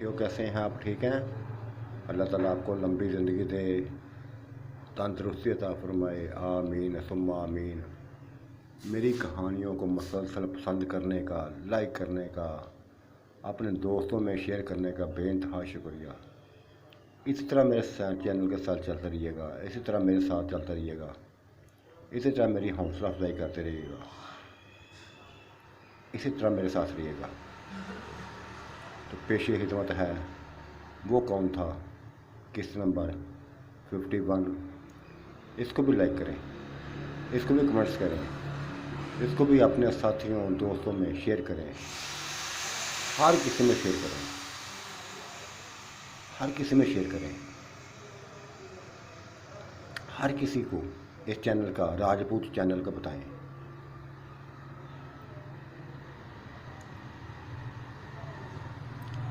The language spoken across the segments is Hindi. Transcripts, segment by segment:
तो कैसे हैं आप? ठीक हैं? अल्लाह ताला आपको लंबी ज़िंदगी दे, तंदरुस्ती अता फरमाए। आमीन सुम्मा आमीन। मेरी कहानियों को मुसलसल पसंद करने का, लाइक करने का, अपने दोस्तों में शेयर करने का बेइंतहा शुक्रिया। इसी तरह मेरे चैनल के साथ चलते रहिएगा, इसी तरह मेरे साथ चलते रहिएगा, इसी तरह मेरी हौसला अफजाई करते रहिएगा, इसी तरह मेरे साथ रहिएगा। तो पेशे खिदमत है वो कौन था, किस्त नंबर 51। इसको भी लाइक करें, इसको भी कमेंट्स करें, इसको भी अपने साथियों दोस्तों में शेयर करें। हर किसी में शेयर करें, हर किसी में शेयर करें। हर किसी को इस चैनल का, राजपूत चैनल का बताएं।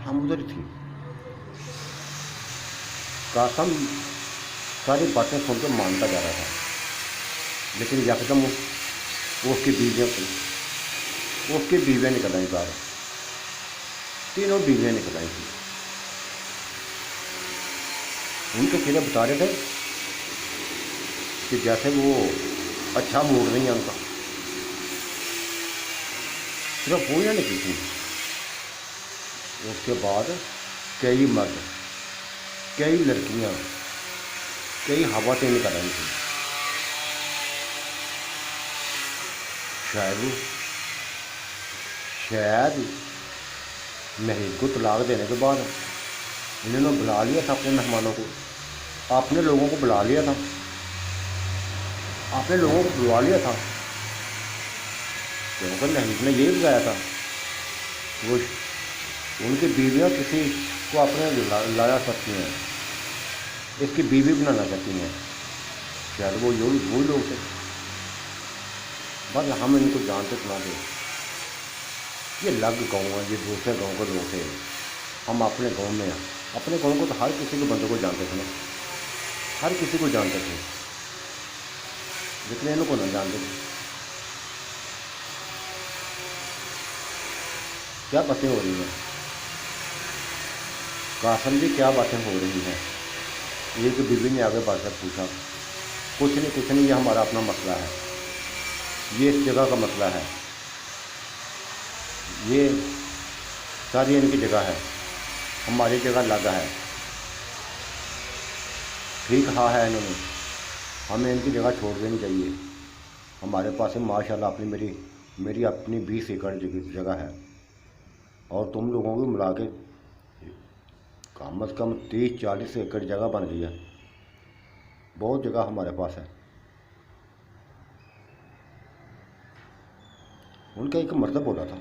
हम उधर थी, कासम सारी बातें सुनकर मानता जा रहा था, लेकिन यकदम वो उसकी बीवियाँ निकल आई बाहर। तीनों बीवियाँ निकल आई थी। उनके चेहरे बता रहे थे कि जैसे वो अच्छा मूड नहीं है उनका। सिर्फ वो निकली थी, उसके बाद कई मर्द, कई लड़कियां, कई हवातें निकल आई थी। शायद नहीं को तलाक देने के बाद इन्होंने बुला लिया था अपने मेहमानों को, अपने लोगों को बुला लिया था, अपने लोगों को बुलवा लिया था, क्योंकि नहीं ने यही बताया था वो उनकी बीवियाँ किसी को अपने लाया सकती हैं, इसकी बीवी बनाना चाहती हैं। शायद वो वही लोग थे। बस हम इनको जानते सुनाते, ये अलग गाँव है, ये दूसरे गांव के लोग थे। हम अपने गांव में, अपने गांव को तो हर किसी के बंदे को जानते थे ना, हर किसी को जानते थे, लेकिन इनको ना जानते थे। क्या बातें हो रही हैं कासम जी, क्या बातें हो रही हैं? एक बीवी ने आगे बढ़कर पूछा। कुछ नहीं, ये हमारा अपना मसला है, ये इस जगह का मसला है, ये सारी इनकी जगह है, हमारी जगह अलग है। ठीक कहा है इन्होंने, हमें इनकी जगह छोड़ देनी चाहिए। हमारे पास में माशाल्लाह अपनी मेरी अपनी 20 एकड़ जगह है, और तुम लोगों को मिला के कम से कम 30-40 एकड़ जगह बन गई है। बहुत जगह हमारे पास है। उनका एक मर्द बोला था,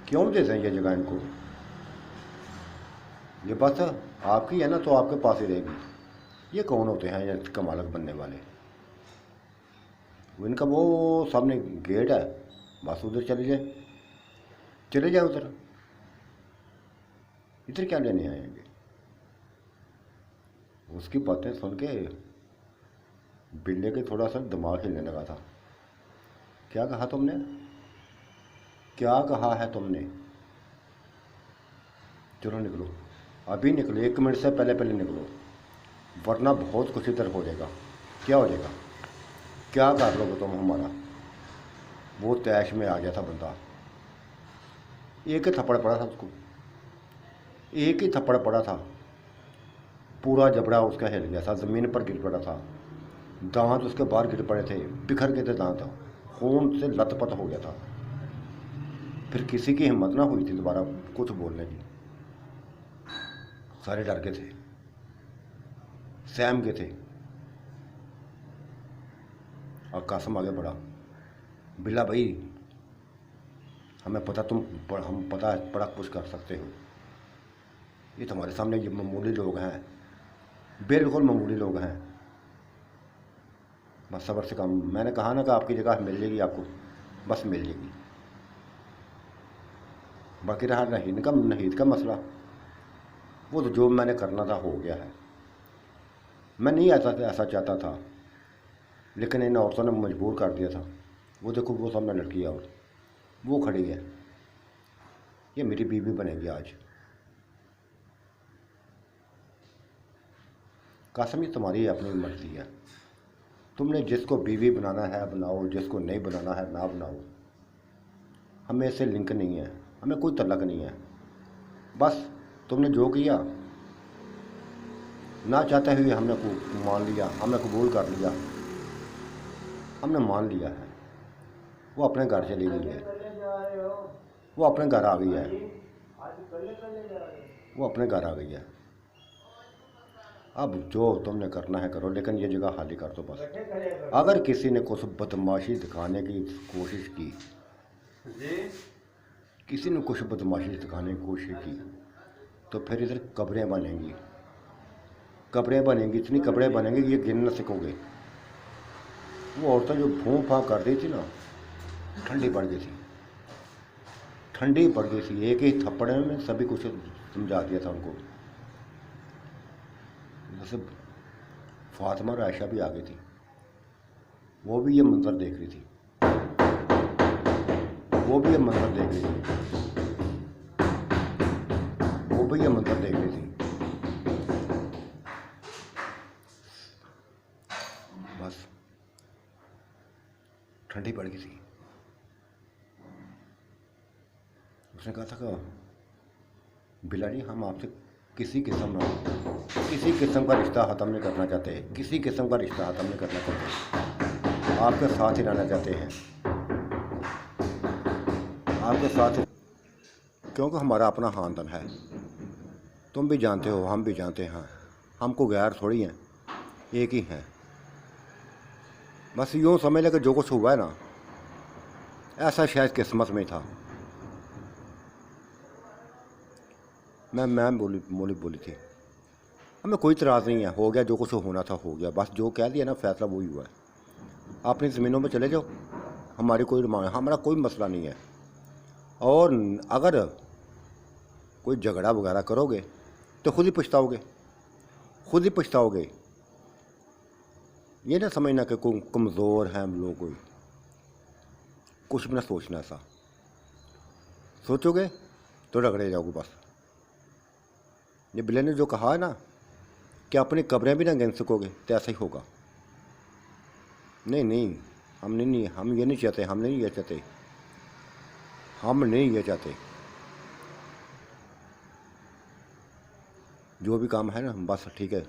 क्यों देते हैं ये जगह इनको, ये बस आपकी है ना, तो आपके पास ही रहेगी। ये कौन होते हैं ये इसका मालिक बनने वाले? इनका वो सामने गेट है, बस उधर चले जाए उधर, इधर क्या लेने आएंगे? उसकी बातें सुन के बिल्ले के थोड़ा सा दिमाग हिलने लगा था। क्या कहा तुमने? क्या कहा है तुमने? चलो निकलो, अभी निकलो, 1 मिनट से पहले निकलो, वरना बहुत कुछ इधर हो जाएगा। क्या हो जाएगा? क्या कर लोगे तुम हमारा? वो तैश में आ गया था बंदा। एक ही थप्पड़ पड़ा था उसको, एक ही थप्पड़ पड़ा था, पूरा जबड़ा उसका हिल गया था, ज़मीन पर गिर पड़ा था, दांत उसके बाहर गिर पड़े थे, बिखर गए थे दांत, खून से लथपथ हो गया था। फिर किसी की हिम्मत ना हुई थी दोबारा कुछ बोलने की। सारे डर गए थे, सहम गए थे। और कासम आगे बढ़ा, बिल्ला भाई, हमें पता हम पता है बड़ा कुछ कर सकते हो। ये तुम्हारे सामने ये मामूली लोग हैं, बिल्कुल मामूली लोग हैं, बस सब्र से काम। मैंने कहा ना कि आपकी जगह मिल जाएगी आपको, बस मिल जाएगी। बाकी रहा नहीद का मसला, वो तो जो मैंने करना था हो गया है। मैं नहीं ऐसा चाहता था, लेकिन इन औरतों ने मजबूर कर दिया था। वो देखो, वो सामने लड़की है और वो खड़ी है, ये मेरी बीवी बनेगी आज। कसम ये तुम्हारी अपनी मर्जी है। तुमने जिसको बीवी बनाना है बनाओ, जिसको नहीं बनाना है ना बनाओ। हमें इससे लिंक नहीं है, हमें कोई तल्लक नहीं है। बस तुमने जो किया ना चाहते हुए हमने को मान लिया, हमने कबूल कर लिया, हमने मान लिया है। वो अपने घर चली गई है, वो अपने घर आ गई है, वो अपने घर आ गई है। अब जो तुमने करना है करो, लेकिन ये जगह खाली कर दो बस। अगर किसी ने कुछ बदमाशी दिखाने की कोशिश की, किसी ने कुछ बदमाशी दिखाने की कोशिश की, तो फिर इधर कब्रें बनेंगी, कब्रें बनेंगी, इतनी कब्रें बनेंगी ये गिन न सकोगे। वो औरतें जो फूं फां कर रही थी ना, ठंडी पड़ गई थी, ठंडी पड़ गई थी। एक ही थप्पड़ में सभी कुछ समझा दिया था उनको। जैसे फातिमा और आयशा भी आ गई थी, वो भी ये मंजर देख रही थी, वो भी ये मंजर देख रही थी, वो भी ये मंजर देख रही थी। बस ठंडी पड़ गई थी। उसने कहा था कि बिलाड़ी हम आपसे किसी किस्म का रिश्ता ख़त्म नहीं करना चाहते, किसी किस्म का रिश्ता ख़त्म नहीं करना चाहते, आपके साथ ही रहना चाहते हैं, आपके साथ, क्योंकि हमारा अपना ख़ानदान है। तुम भी जानते हो, हम भी जानते हैं, हमको गैर थोड़ी हैं, एक ही हैं। बस यूँ समझ ले कि जो कुछ हुआ है ना, ऐसा शायद किस्मत में था। मैम बोली थी, हमें कोई इतराज़ नहीं है, हो गया जो कुछ होना था हो गया, बस जो कह दिया ना फैसला वही हुआ है। अपनी ज़मीनों में चले जाओ, हमारी कोई हमारा कोई मसला नहीं है। और अगर कोई झगड़ा वगैरह करोगे तो खुद ही पछताओगे, खुद ही पछताओगे। ये ना समझना कि कोई कमज़ोर है हम लोग, कोई कुछ भी ना सोचना। ऐसा सोचोगे तो रगड़े जाओगे बस। ये बिल्ले ने जो कहा है ना कि अपनी कब्रें भी ना गिन सकोगे, तो ऐसा ही होगा। नहीं, हम नहीं, हम ये नहीं चाहते, हम नहीं ये चाहते, हम नहीं ये चाहते। जो भी काम है ना बस ठीक है,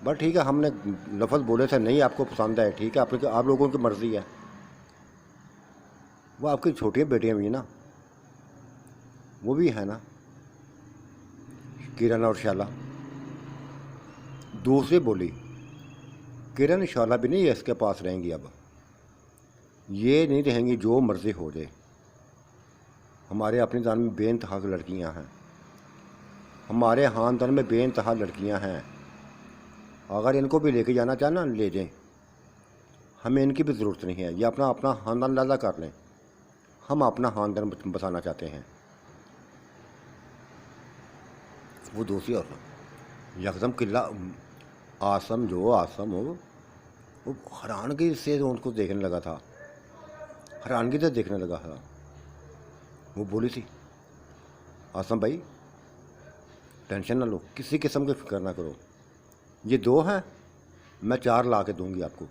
बस ठीक है। हमने लफ्ज़ बोले थे, नहीं आपको पसंद है, ठीक है, आप लोगों की मर्ज़ी है। वो आपकी छोटी बेटियाँ भी ना, वो भी है ना, किरण और शाला। दूसरी बोली, किरण शाला भी नहीं इसके पास रहेंगी, अब ये नहीं रहेंगी, जो मर्ज़ी हो जाए। हमारे अपने दान में बेइंतहा लड़कियां हैं, हमारे ख़ानदान में बेइंतहा लड़कियां हैं। अगर इनको भी लेके जाना चाहें ना ले जाएं, हमें इनकी भी ज़रूरत नहीं है। ये अपना अपना ख़ानदान लाला कर लें, हम अपना ख़ानदान बसाना चाहते हैं। वो दूसरी और यकदम किला आसम हो, वो हैरानगी से उनको देखने लगा था, हैरानगी से देखने लगा था। वो बोली थी, आसम भाई टेंशन ना लो, किसी किस्म की फिक्र ना करो, ये 2 हैं, मैं 4 ला के दूँगी आपको,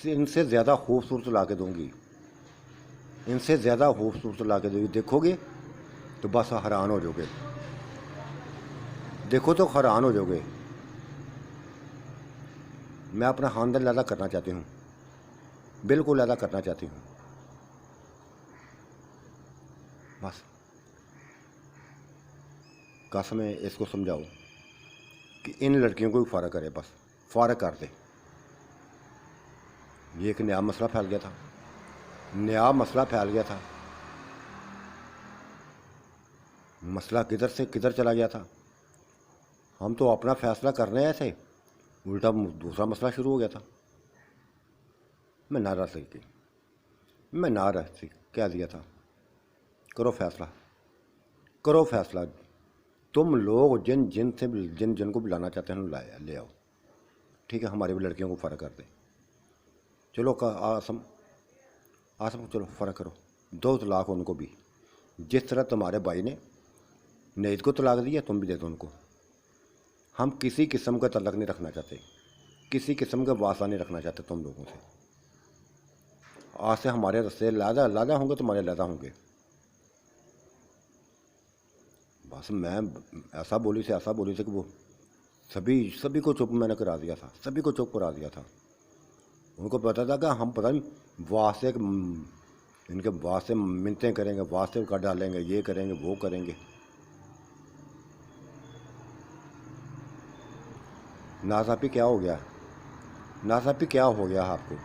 इनसे ज़्यादा खूबसूरत ला के दूँगी, इनसे ज़्यादा खूबसूरत ला के दूँगी। देखोगे तो बस हैरान हो जाओगे, देखो तो हैरान हो जाओगे। मैं अपना ख़ानदान लाला करना चाहती हूँ, बिल्कुल लाला करना चाहती हूँ। बस कसम है, इसको समझाओ कि इन लड़कियों को भी फ़ारग करे, बस फ़ारग कर दे। ये एक नया मसला फैल गया था, नया मसला फैल गया था। मसला किधर से किधर चला गया था। हम तो अपना फ़ैसला करने आए थे, उल्टा दूसरा मसला शुरू हो गया था। मैं नाराज़ थी, कह दिया था करो फैसला, करो फैसला। तुम लोग जिन को बुलाना चाहते हैं ले आओ, ठीक है, हमारी भी लड़कियों को फ़र्क कर दे। चलो आसम को चलो फ़र्क करो, 2 तलाक उनको भी। जिस तरह तुम्हारे भाई ने नईद को तलाक दिया, तुम भी दे दो उनको। हम किसी किस्म का तल्लक नहीं रखना चाहते, किसी किस्म का वास्ता नहीं रखना चाहते तुम लोगों से। आज से हमारे रस्ते लादा होंगे, तुम्हारे लादा होंगे। बस मैं ऐसा बोली से कि वो सभी को चुप मैंने करा दिया था, सभी को चुप करा दिया था। उनको पता था कि हम पता नहीं वास्ते इनके वास्ते मिन्नतें करेंगे, वास्ते कर डालेंगे, ये करेंगे वो करेंगे। नासाफी क्या हो गया, नासाफी क्या हो गया आपको?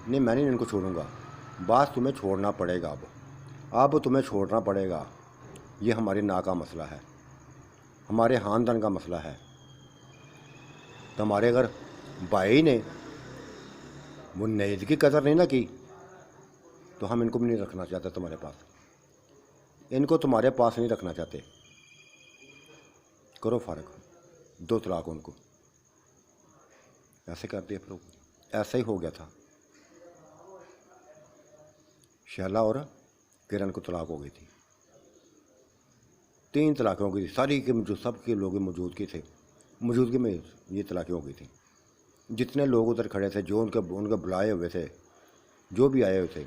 नहीं, मैं नहीं इनको छोड़ूंगा। बात तुम्हें छोड़ना पड़ेगा, अब तुम्हें छोड़ना पड़ेगा। ये हमारी ना का मसला है, हमारे ख़ानदान का मसला है। तुम्हारे अगर भाई ने वो नईद की कदर नहीं ना की तो हम इनको भी नहीं रखना चाहते तुम्हारे पास, इनको तुम्हारे पास नहीं रखना चाहते। करो फ़र्क, 2 तलाक उनको। ऐसे कर दिया, फिर ऐसा ही हो गया था। शैला और किरण को तलाक हो गई थी, 3 तलाक़ें हो गई थी। सारी के जो सबके लोग मौजूदगी में ये तलाक़ें हो गई थी। जितने लोग उधर खड़े थे, जो उनके बुलाए हुए थे, जो भी आए हुए थे,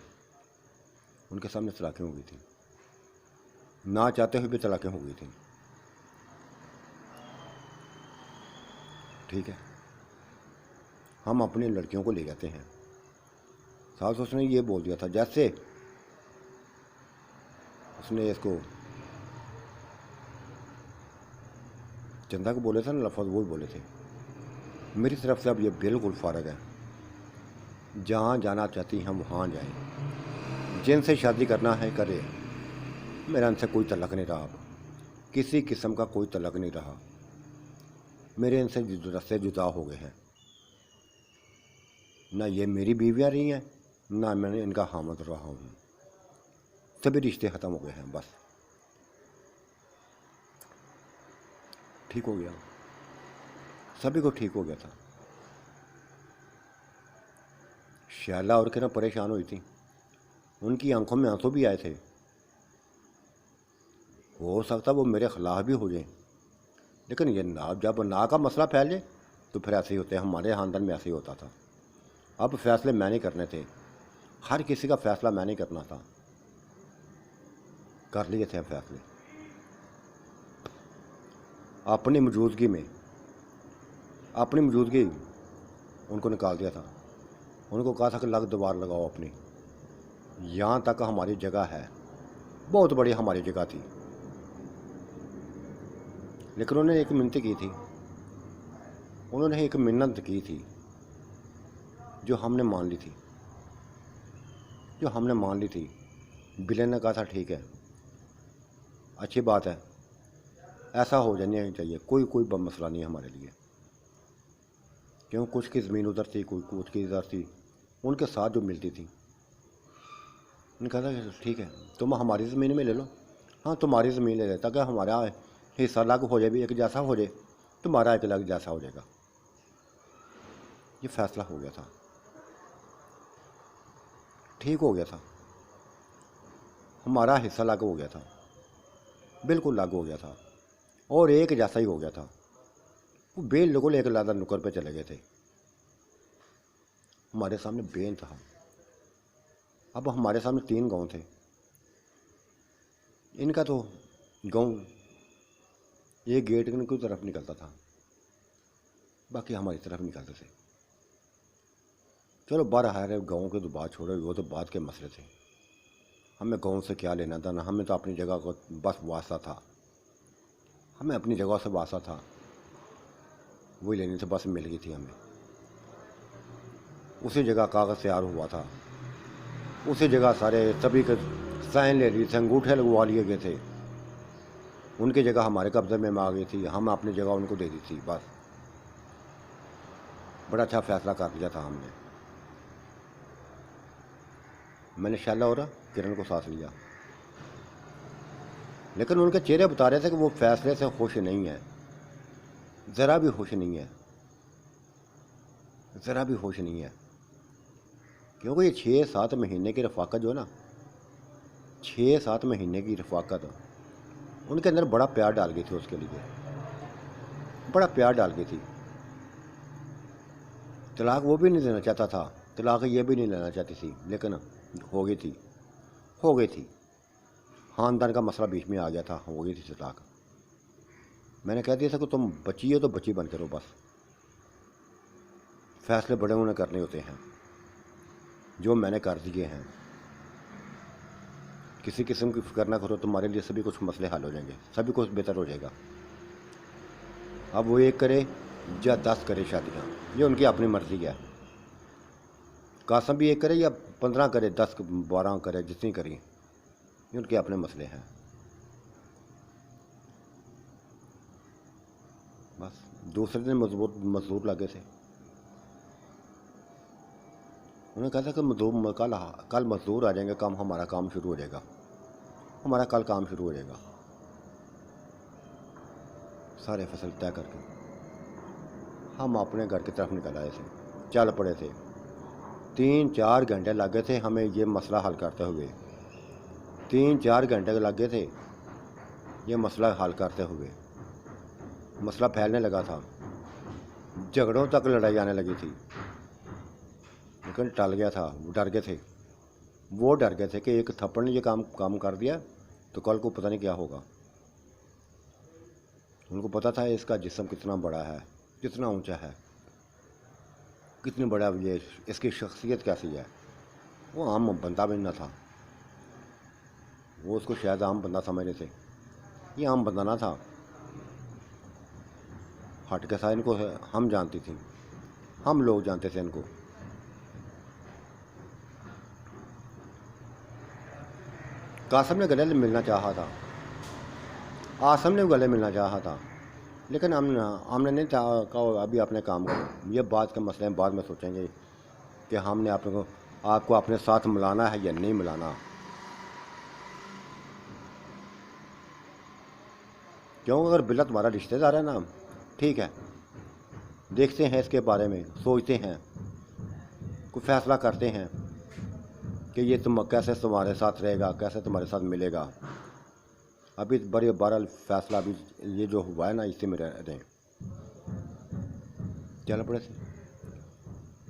उनके सामने तलाक़ें हो गई थी। ना चाहते हुए भी तलाक़ें हो गई थी। ठीक है, हम अपनी लड़कियों को ले जाते हैं। सास उसने ये बोल दिया था, जैसे उसने इसको चंदा को बोले थे ना लफ्ज़, वो बोले थे। मेरी तरफ से अब ये बिल्कुल फ़ारग है। जहाँ जाना चाहती हैं वहाँ जाएं, जिनसे शादी करना है करे। मेरा इनसे कोई तल्लक नहीं रहा, अब किसी किस्म का कोई तल्लक नहीं रहा। मेरे इनसे रस्ते जुदा हो गए हैं। ना ये मेरी बीवियाँ रही हैं, ना मैंने इनका हामिद रहा हूँ। सभी रिश्ते ख़त्म हो गए हैं। बस ठीक हो गया, सभी को ठीक हो गया था। शैला और किरण परेशान हुई थी, उनकी आंखों में आंसू भी आए थे। हो सकता वो मेरे ख़िलाफ़ भी हो जाए, लेकिन ये जब ना का मसला फैल जाए तो फिर ऐसे ही होते हैं। हमारे ख़ानदान में ऐसे ही होता था। अब फैसले मैं नहीं करने थे, हर किसी का फ़ैसला मैं नहीं करना था। कर लिए थे फैसले अपनी मौजूदगी में, अपनी मौजूदगी उनको निकाल दिया था। उनको कहा था कि लग दोबार लगाओ अपनी, यहाँ तक हमारी जगह है, बहुत बड़ी हमारी जगह थी। लेकिन उन्होंने एक मिन्नत की थी, उन्होंने एक मिन्नत की थी जो हमने मान ली थी, जो हमने मान ली थी। बिले ने कहा था ठीक है, अच्छी बात है, ऐसा हो जाना चाहिए, कोई मसला नहीं है हमारे लिए। क्यों, कुछ की ज़मीन उधर थी, कुछ की इधर थी, उनके साथ जो मिलती थी। उन्होंने कहा था कि ठीक है, तुम हमारी ज़मीन में ले लो। हाँ, तुम्हारी ज़मीन ले लेता, कि हमारा हिस्सा अलग हो जाए, भी एक जैसा हो जाए, तुम्हारा एक अलग जैसा हो जाएगा। ये फैसला हो गया था, ठीक हो गया था। हमारा हिस्सा अलग हो गया था, बिल्कुल अलग हो गया था, और एक जैसा ही हो गया था। वो बिल्कुल एक लादा नुकर पे चले गए थे। हमारे सामने बेन था। अब हमारे सामने 3 गांव थे। इनका तो गांव एक गेट की तरफ निकलता था, बाकी हमारी तरफ निकलते थे। चलो बाहर गाँव के तो बात छोड़ो, वो तो बात के मसले थे। हमें गाँव से क्या लेना था ना, हमें तो अपनी जगह को बस वास्ता था, हमें अपनी जगह से वास्ता था, वही लेनी थी, बस मिल गई थी हमें। उसी जगह कागज़ तैयार हुआ था, उसी जगह सारे सभी के साइन ले लिए थे, अंगूठे लगवा लिए गए थे। उनकी जगह हमारे कब्जे में आ गई थी, हम अपनी जगह उनको दे दी थी। बस बड़ा अच्छा फैसला कर लिया था हमने। मैंने शैला और किरण को साथ लिया, लेकिन उनके चेहरे बता रहे थे कि वो फैसले से खुश नहीं है, ज़रा भी खुश नहीं है, ज़रा भी खुश नहीं है। क्योंकि ये 6-7 महीने की रफाकत जो है ना, 6-7 महीने की रफाकत उनके अंदर बड़ा प्यार डाल गई थी उसके लिए। बड़ा प्यार डाल गई थी। तलाक वो भी नहीं देना चाहता था, तलाक ये भी नहीं लेना चाहती थी, लेकिन हो गई थी, हो गई थी। ख़ानदान का मसला बीच में आ गया था, हो गई थी तलाक। मैंने कह दिया था कि तुम बच्ची हो तो बच्ची बन करो बस, फैसले बड़े उन्हें करने होते हैं, जो मैंने कर दिए हैं। किसी किस्म की फिक्र ना करो, तुम्हारे लिए सभी कुछ मसले हल हो जाएंगे, सभी कुछ बेहतर हो जाएगा। अब वो एक करे या 10 करे शादियाँ, ये उनकी अपनी मर्ज़ी है। कासम भी एक करे या 15 करे, 10 12 करे, जितनी करी, ये उनके अपने मसले हैं। बस दूसरे दिन मजदूर लगे थे। उन्होंने कहा था कि मजदूर कल मजदूर आ जाएंगे, हमारा काम शुरू हो जाएगा, हमारा कल काम शुरू हो जाएगा। सारे फसल तय करके हम अपने घर की तरफ निकल आए थे, चल पड़े थे। 3-4 घंटे लगे थे हमें ये मसला हल करते हुए, 3-4 घंटे लगे थे ये मसला हल करते हुए। मसला फैलने लगा था, झगड़ों तक लड़ाई आने लगी थी, लेकिन टल गया था। वो डर गए थे कि एक थप्पड़ ने ये काम कर दिया तो कल को पता नहीं क्या होगा। उनको पता था इसका जिस्म कितना बड़ा है, कितना ऊंचा है, कितनी बड़ा ये, इसकी शख्सियत कैसी है। वो आम बंदा भी ना था, वो उसको शायद आम बंदा समझ रहे थे, ये आम बंदा ना था। हट के था, इनको हम जानती थी, हम लोग जानते थे इनको। कासम ने गले मिलना चाहा था, आसम ने गले मिलना चाहा था, लेकिन हमने नहीं चाहा कहा अभी अपने काम करो, ये बात के मसले बाद में सोचेंगे कि हमने आपको अपने साथ मिलाना है या नहीं मिलाना। क्यों, अगर बिल्ला तुम्हारा रिश्तेदार है ना, ठीक है, देखते हैं इसके बारे में, सोचते हैं, कोई फैसला करते हैं कि ये तुम कैसे तुम्हारे साथ रहेगा, कैसे तुम्हारे साथ मिलेगा। अभी बड़े बहरहाल फैसला अभी ये जो हुआ है ना, इसी में रहें। चल पड़े थे,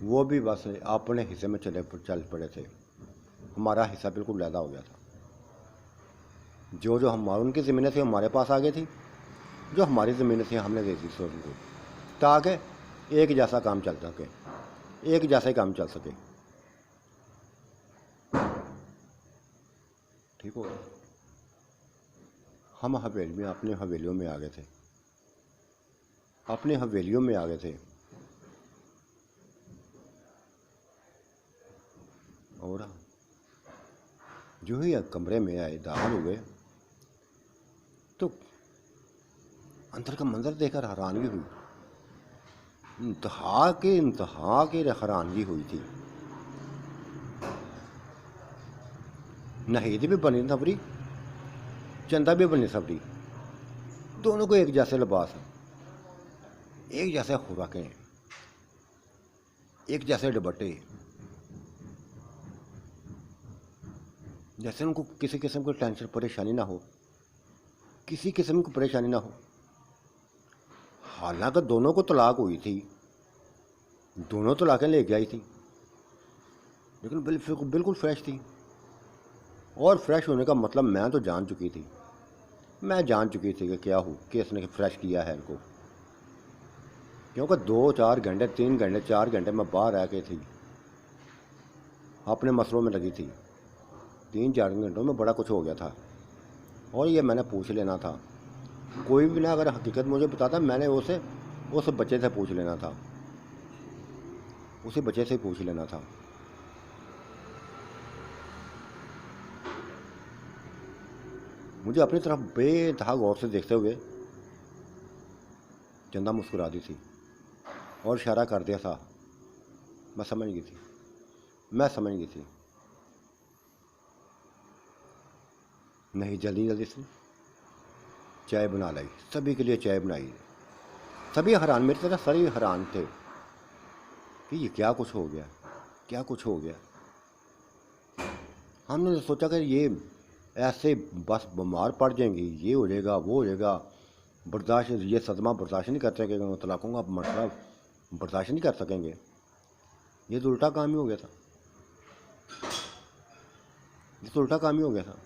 वो भी बस अपने हिस्से में चल पड़े थे। हमारा हिस्सा बिल्कुल लैदा हो गया था। जो हमारे उनकी ज़मीनें थी हमारे पास आ गई थी, जो हमारी ज़मीनें थी हमने दे दी थी उनको, ताकि एक जैसा काम चल सके, एक जैसा ही काम चल सके। ठीक हो, हम हवेली में अपनी हवेलियों में आ गए थे, अपनी हवेलियों में आ गए थे। और जो ही कमरे में आए, दाखिल हुए, तो अंदर का मंजर देखकर हैरानगी हुई, इंतहा के हैरानगी हुई थी। नहीद भी बनी सबरी, चंदा भी बनी सबरी, दोनों को एक जैसे लिबास, एक जैसे खुराकें, एक जैसे दुपट्टे, जैसे उनको किसी किस्म की टेंशन परेशानी ना हो, किसी किस्म की परेशानी ना हो। हालांकि दोनों को तलाक हुई थी, दोनों तलाकें लेके आई थी, लेकिन बिल्कुल फ्रेश थी। और फ्रेश होने का मतलब मैं तो जान चुकी थी, मैं जान चुकी थी कि क्या हो कि इसने फ्रेश किया है इनको। क्योंकि 2-4 घंटे, 3 घंटे, 4 घंटे मैं बाहर रह के थी, अपने मसलों में लगी थी। 3-4 घंटों में बड़ा कुछ हो गया था, और ये मैंने पूछ लेना था। कोई भी ना अगर हकीकत मुझे बताता, मैंने उसे उस बच्चे से पूछ लेना था, उसी बच्चे से पूछ लेना था। मुझे अपनी तरफ बेतहा गौर से देखते हुए चंदा मुस्कुरा दी थी और इशारा कर दिया था। मैं समझ गई थी। नहीं, जल्दी से चाय बना लाई, सभी के लिए चाय बनाई। सभी हैरान, मेरी तरह सभी हैरान थे कि ये क्या कुछ हो गया। हमने सोचा कि ये ऐसे बस बीमार पड़ जाएंगी, ये हो जाएगा, वो हो जाएगा, बर्दाश्त, ये सदमा बर्दाश्त नहीं करते कि मैं तलाक़ों का मसला बर्दाश्त नहीं कर सकेंगे। ये तो उल्टा काम ही हो गया था, ये तो उल्टा काम ही हो गया था।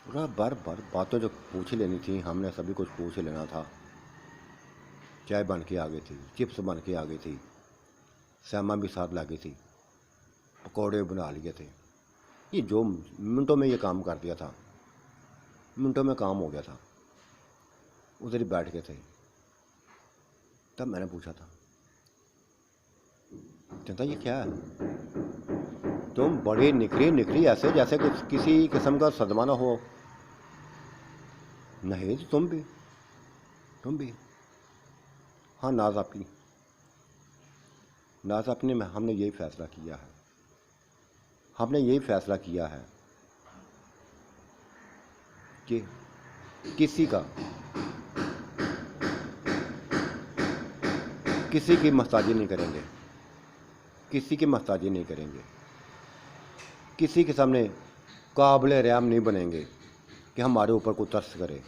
पूरा बार बार बातें जो पूछ लेनी थी, हमने सभी कुछ पूछ लेना था। चाय बन के आ गई थी, चिप्स बन के आ गई थी, सैमा भी साथ ला गई थी, पकौड़े बना लिए थे। ये जो मिनटों में ये काम कर दिया था, मिनटों में काम हो गया था। उधर ही बैठ गए थे। तब मैंने पूछा था, चंदा ये क्या है? तुम बड़ी निखरी निखरी ऐसे जैसे कुछ किसी किस्म का सदमा ना हो। नहीं तो तुम भी। हाँ, नाज अपनी में हमने यही फैसला किया है, हमने यही फैसला किया है कि किसी की मोहताजी नहीं करेंगे, किसी की मोहताजी नहीं करेंगे, किसी के सामने काबिल रहम नहीं बनेंगे कि हमारे ऊपर कोई तरस करे,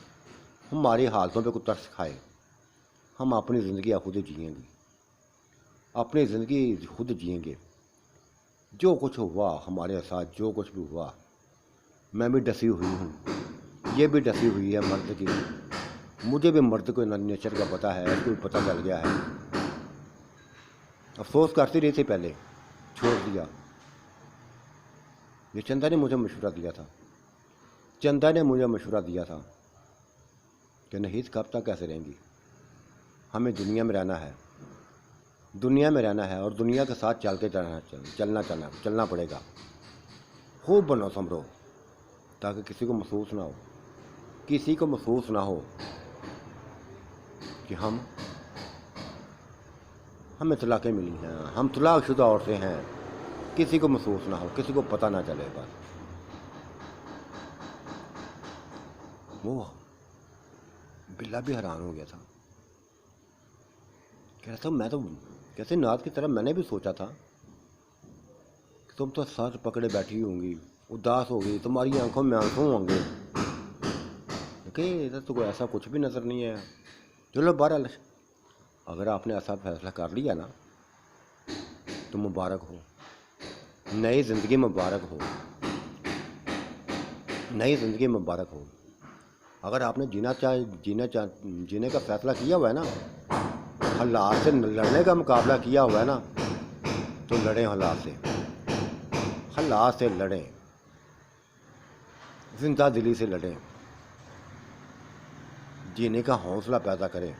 हमारी हालतों पे कोई तरस खाए। हम अपनी ज़िंदगी खुद जिएंगे, अपनी ज़िंदगी खुद जिएंगे। जो कुछ हुआ हमारे साथ, जो कुछ भी हुआ, मैं भी डसी हुई हूँ, ये भी डसी हुई है मर्द की। मुझे भी मर्द को नेचर का पता है, इसको भी पता चल गया है। अफसोस करती रही थी, पहले छोड़ दिया। ये चंदा ने मुझे मशवरा दिया था, चंदा ने मुझे मशवरा दिया था कि नहीं, कब तक कैसे रहेंगी, हमें दुनिया में रहना है, दुनिया में रहना है और दुनिया के साथ चलना पड़ेगा। खूब बनो संभरो, ताकि किसी को महसूस ना हो, किसी को महसूस ना हो कि हमें तलाक़ें मिली हैं, हम तलाक़शुदा औरतें हैं। किसी को महसूस ना हो, किसी को पता ना चले। बस वो बिल्ला भी हैरान हो गया था, कह रहा था मैं तो कैसे नाज की तरह। मैंने भी सोचा था कि तुम तो सर पकड़े बैठी होंगी, उदास होगी, तुम्हारी आंखों में आंसू होंगे, इधर तो कोई ऐसा कुछ भी नज़र नहीं है। चलो बहरहाल, अगर आपने ऐसा फैसला कर लिया ना तो मुबारक हो, नई ज़िंदगी मुबारक हो, नई ज़िंदगी मुबारक हो। अगर आपने जीने का फैसला किया हुआ है ना, हालात से लड़ने का मुकाबला किया हुआ है ना, तो लड़ें, हालात से लड़ें, जिंदा दिली से लड़ें, जीने का हौसला पैदा करें।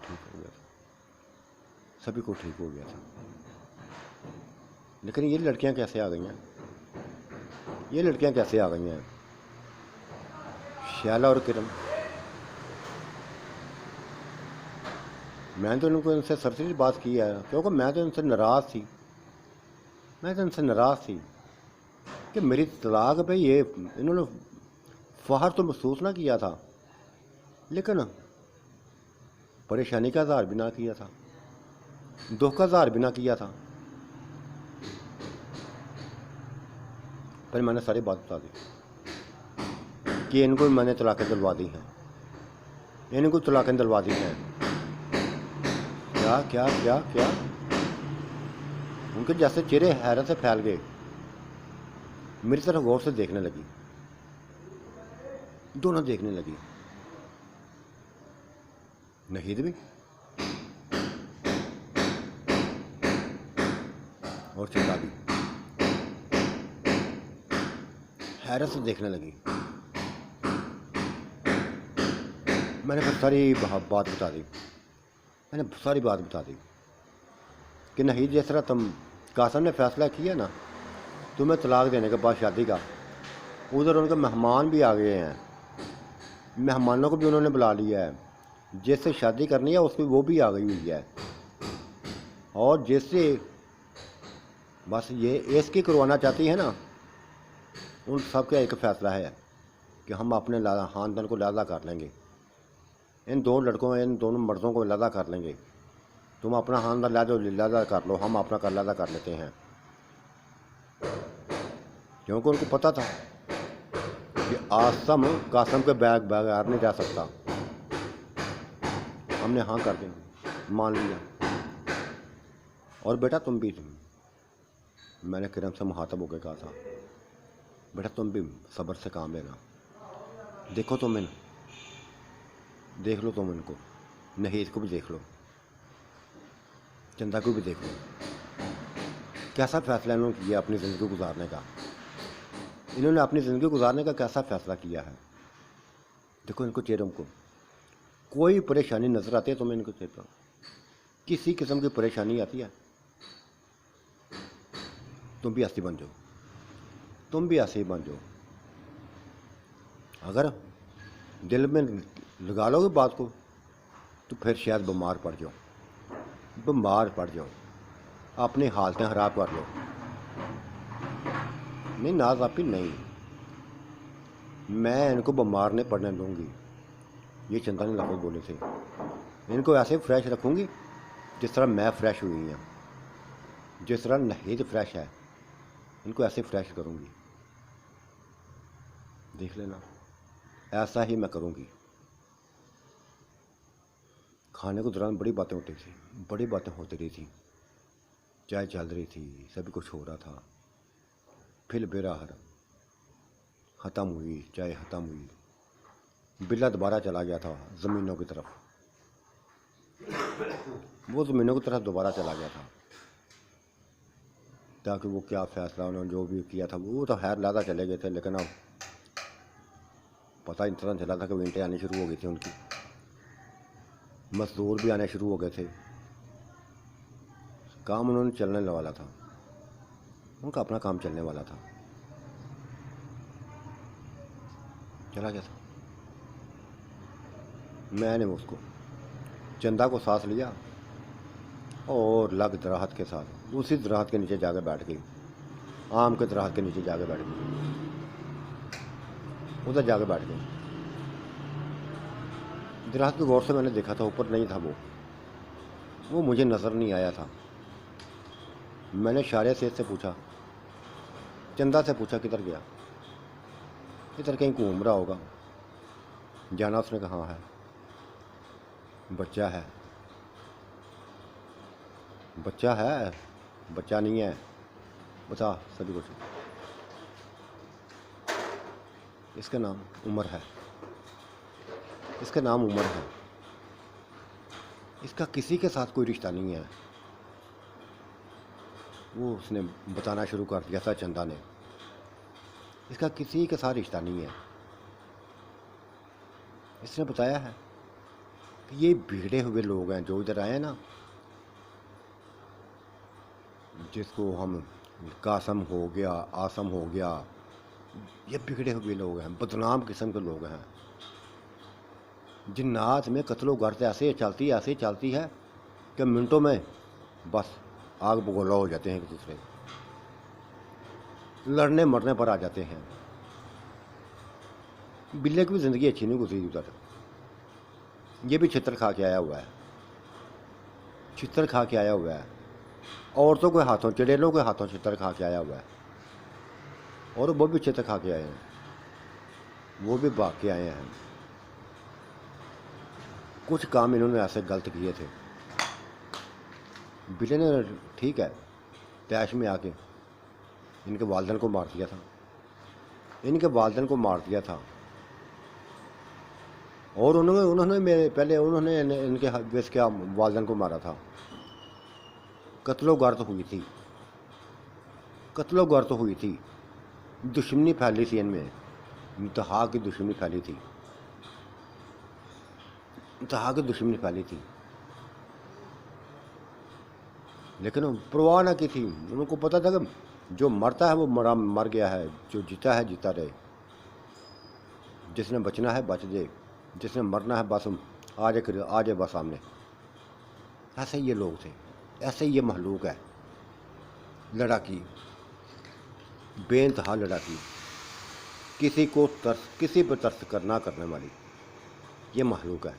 ठीक हो गया था, सभी को ठीक हो गया था। लेकिन ये लड़कियां कैसे आ गई हैं? ये लड़कियां कैसे आ गई हैं? शैला और किरण, मैंने तो इनसे सरसरी बात की है, क्योंकि मैं तो इनसे नाराज़ थी कि मेरी तलाक पे ये इन्होंने फ़ख्र तो महसूस ना किया था, लेकिन परेशानी का इज़हार भी ना किया था, दुख का इज़हार भी ना किया था। फिर मैंने सारी बात बता दी कि इनको मैंने तलाक़ें दिलवा दी हैं, इनको तलाक़ें दिलवा दी हैं। क्या क्या क्या क्या उनके जैसे चेहरे हैरत से फैल गए, मेरी तरफ गौर से देखने लगी, दोनों देखने लगी, नहीद भी और चंदा भी हैरत से देखने लगी। मैंने फिर सारी बात बता दी, कि नहीं, जिस तरह कासम ने फैसला किया ना तुम्हें तलाक देने के बाद शादी का, उधर उनके मेहमान भी आ गए हैं, मेहमानों को भी उन्होंने बुला लिया है, जिससे शादी करनी है उसकी वो भी आ गई हुई है, और जिससे बस ये इसकी करवाना चाहती है ना, उन सब का एक फ़ैसला है कि हम अपने ख़ानदान को लादा कर लेंगे, इन दोनों मर्दों को लादा कर लेंगे। तुम अपना ख़ानदान लादा कर लो, हम अपना लादा कर लेते हैं। क्योंकि उनको पता था कि आसम कासम के बगैर नहीं जा सकता। हमने हाँ कर दी, मान लिया। और बेटा तुम भी, मैंने किरण से मुहातब होकर कहा था, बेटा तुम भी सब्र से काम लेना। देखो तुम देख लो, तुम इनको नहीद को भी देख लो, चंदा को भी देख लो, कैसा फैसला इन्होंने किया अपनी ज़िंदगी गुजारने का। इन्होंने अपनी ज़िंदगी गुजारने का कैसा फैसला किया है। देखो इनको चेहरों को कोई परेशानी नज़र आती है तुम्हें, इनको चेहरे पर किसी किस्म की परेशानी आती है, तुम भी ऐसी बन जाओ, तुम भी ऐसे ही बन जाओ। अगर दिल में लगा लोगे बात को तो फिर शायद बीमार पड़ जाओ, अपनी हालतें ख़राब कर लो। नहीं नाज आपी नहीं, मैं इनको बीमार नहीं पड़ने दूंगी। ये चंदा ने लफ्ज़ बोले थे, इनको ऐसे फ्रेश रखूँगी जिस तरह मैं फ्रेश हुई हूँ, जिस तरह नहीद फ्रेश है, इनको ऐसे फ्रेश करूँगी। देख लेना, ऐसा ही मैं करूँगी। खाने के दौरान बड़ी बातें होती थी, बड़ी बातें होती रही थी, चाय चल रही थी, सभी कुछ हो रहा था। फिर बेराहर ख़त्म हुई, चाय ख़त्म हुई, बिल्ला दोबारा चला गया था ज़मीनों की तरफ। वो ज़मीनों की तरफ दोबारा चला गया था ताकि वो क्या फ़ैसला उन्होंने जो भी किया था, वो तो खैर लादा चले गए थे। लेकिन अब पता इतना चला था कि विंटें आनी शुरू हो गई थी, उनकी मज़दूर भी आने शुरू हो गए थे, काम उन्होंने चलने वाला था, उनका अपना काम चलने वाला था। चला गया था। मैंने उसको चंदा को सांस लिया और लग दराहत के साथ उसी दराहत के नीचे जाकर बैठ गई, आम के दराहत के नीचे जाकर बैठ गई, उधर जाकर बैठ गई। दराहत के गौर से मैंने देखा था, ऊपर नहीं था वो मुझे नज़र नहीं आया था। मैंने इशारे से इससे पूछा, चंदा से पूछा किधर गया, इधर कहीं घूम रहा होगा, जाना? उसने कहा हाँ है, बच्चा है, बच्चा नहीं है, बता सभी कुछ। इसका नाम उमर है, इसका किसी के साथ कोई रिश्ता नहीं है। वो उसने बताना शुरू कर दिया था चंदा ने, इसका किसी के साथ रिश्ता नहीं है। इसने बताया है कि ये बिगड़े हुए लोग हैं जो इधर आए हैं ना, जिसको हम कासम हो गया, आसम हो गया, ये बिगड़े हुए लोग हैं, बदनाम किस्म के लोग हैं। जिन्नात में कत्लो गर्द ऐसे चलती है कि मिनटों में बस आग बगोला हो जाते हैं, एक दूसरे लड़ने मरने पर आ जाते हैं। बिल्ले की भी ज़िंदगी अच्छी नहीं गुजरी उधर, ये भी छितर खा के आया हुआ है, औरतों के हाथों, चुड़ैलों के हाथों छितर खा के आया हुआ है। और वो भी छितर खा के आए हैं, वो भी भाग के आए हैं। कुछ काम इन्होंने ऐसे गलत किए थे। बिल्ले ने ठीक है तैश में आके इनके वालिदैन को मार दिया था, और उन्होंने इनके इसके वालिदैन को मारा था। कत्लो गारत हुई थी, दुश्मनी फैली थी इनमें, इंतहा की दुश्मनी फैली थी, लेकिन परवाह ना की थी। उनको पता था कि जो मरता है वो मर गया है, जो जीता है जीता रहे, जिसने बचना है बच जाए, जिसने मरना है बस आ जाए बस सामने। ऐसे ये लोग थे, ऐसे ये महलूक है, लड़ाकी, बेइंतहा लड़ाकी, किसी पर तरस करना करने वाली ये महलूक है।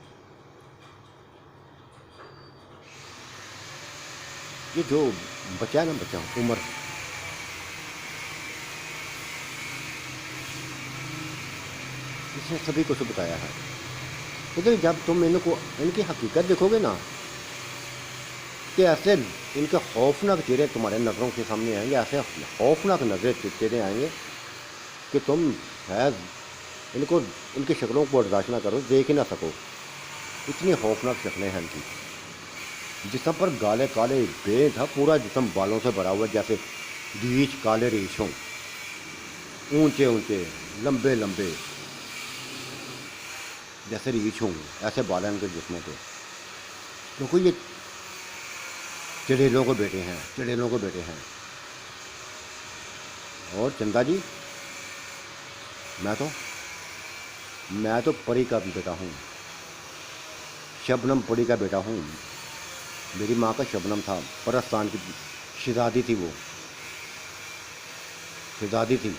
ये जो बचा है ना, उमर, इसने सभी कुछ बताया है। लेकिन जब तुम इनको इनकी हकीकत देखोगे ना, कि ऐसे इनके खौफनाक चेहरे तुम्हारे नज़रों के सामने आएंगे, ऐसे खौफनाक नजर चेहरे आएंगे कि तुम है इनको इनकी शक्लों को बर्दाश्त ना करो, देख ही ना सको। इतनी खौफनाक शक्लें हैं इनकी। जिस्म पर काले काले बेद था, पूरा जिस्म बालों से भरा हुआ, जैसे रीछ काले रीछ हों, ऊंचे ऊंचे लंबे लंबे जैसे रीछ हों, ऐसे बाल हैं इनके जिस्मों पे। क्योंकि ये चिड़ेलों के बेटे हैं, चिड़ेलों के बेटे हैं। और चंदा जी, मैं तो परी का बेटा हूँ, शबनम परी का बेटा हूँ। मेरी माँ का शबनम था, परस्तान की शहजादी थी, वो शहजादी थी।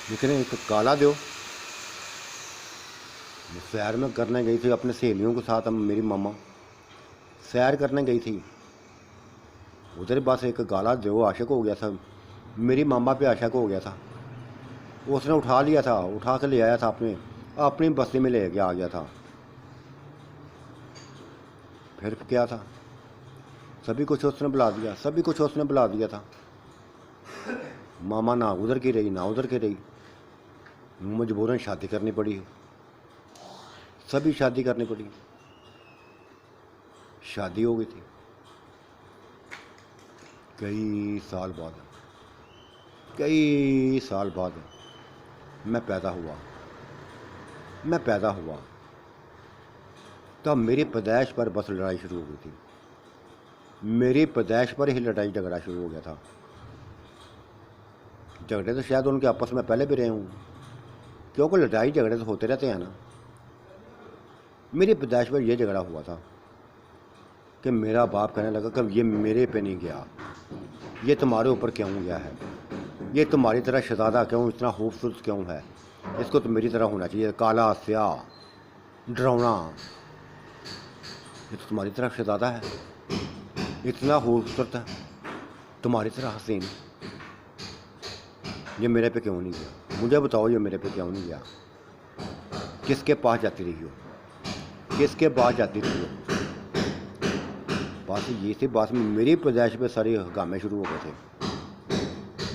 लेकिन एक काला दो सैर में करने गई थी अपने सहेलियों के साथ। मेरी मामा सैर करने गई थी, उधर बस एक काला दो आशिक हो गया था, मेरी मामा पे आशिक हो गया था। उसने उठा लिया था, उठा के ले आया था, अपनी बस्ती में ले गया आ गया था। फिर क्या था, सभी कुछ उसने बुला दिया, सभी कुछ उसने बुला दिया था। मामा ना उधर की रही ना उधर की रही, मजबूरन शादी करनी पड़ी, सभी शादी करनी पड़ी। शादी हो गई थी। कई साल बाद मैं पैदा हुआ। तब मेरी पैदाइश पर बस लड़ाई शुरू हो गई थी। मेरी पैदाइश पर ही लड़ाई झगड़ा शुरू हो गया था। झगड़े तो शायद उनके आपस में पहले भी रहे हूँ, क्योंकि लड़ाई झगड़े तो होते रहते हैं ना। मेरी पैदाइश पर यह झगड़ा हुआ था कि मेरा बाप कहने लगा कि ये मेरे पे नहीं गया, ये तुम्हारे ऊपर क्यों गया है, ये तुम्हारी तरह शहजादा क्यों, इतना खूबसूरत क्यों है, इसको तो मेरी तरह होना चाहिए, काला स्याह डरावना। ये तो तुम्हारी तरह शहजादा है, इतना खूबसूरत है, तुम्हारी तरह हसीन, ये मेरे पे क्यों नहीं गया, मुझे बताओ ये मेरे पे क्यों नहीं गया। किसके पास जाती रही हो, किसके पास जाती रही हो। बात ये थी, बात में मेरी पैदाइश पे सारे हंगामे शुरू हो गए थे।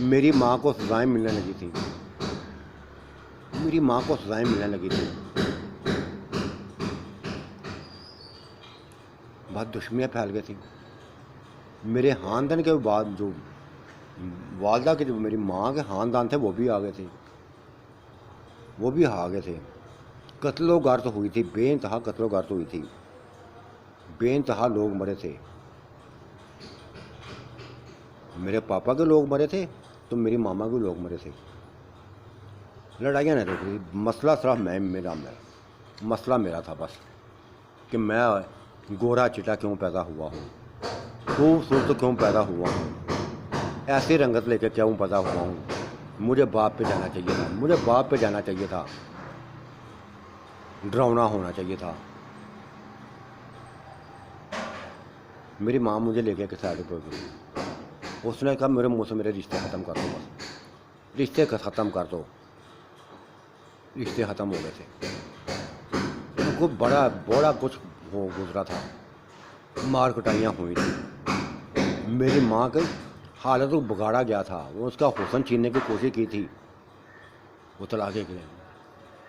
मेरी माँ को सजाएं मिलने लगी थी, मेरी माँ को सजाएं मिलने लगी थी। बहुत दुश्मनियाँ फैल गई थी। मेरे खानदान के बाद जो वालदा के, जो मेरी माँ के ख़ानदान थे, वो भी आ गए थे, वो भी आ गए थे। कत्लो गारत हुई थी, बेइंतहा कत्लो गारत हुई थी, बेइंतहा लोग मरे थे। मेरे पापा के लोग मरे थे तो मेरी मामा के लोग मरे थे। लड़ाइयाँ नहीं रुक रही। मसला सिर्फ मेरा मसला मेरा था बस, कि मैं गोरा चिटा क्यों पैदा हुआ हूँ, खूबसूरत क्यों पैदा हुआ हूँ, ऐसी रंगत लेकर क्यों पैदा हुआ हूँ। मुझे बाप पे जाना चाहिए था, मुझे बाप पे जाना चाहिए था, डरावना होना चाहिए था। मेरी माँ मुझे लेके के साइड पर गई, उसने कहा मेरे मुँह से मेरे रिश्ते ख़त्म कर दो, बस रिश्ते ख़त्म कर दो। रिश्ते ख़त्म हो गए थे, उनको बड़ा कुछ हो गुजरा था, मार कुटाइयाँ हुई थी। मेरी माँ की हालत को बिगाड़ा गया था, वो उसका हुस्न छीनने की कोशिश की थी। वो तलाक़े के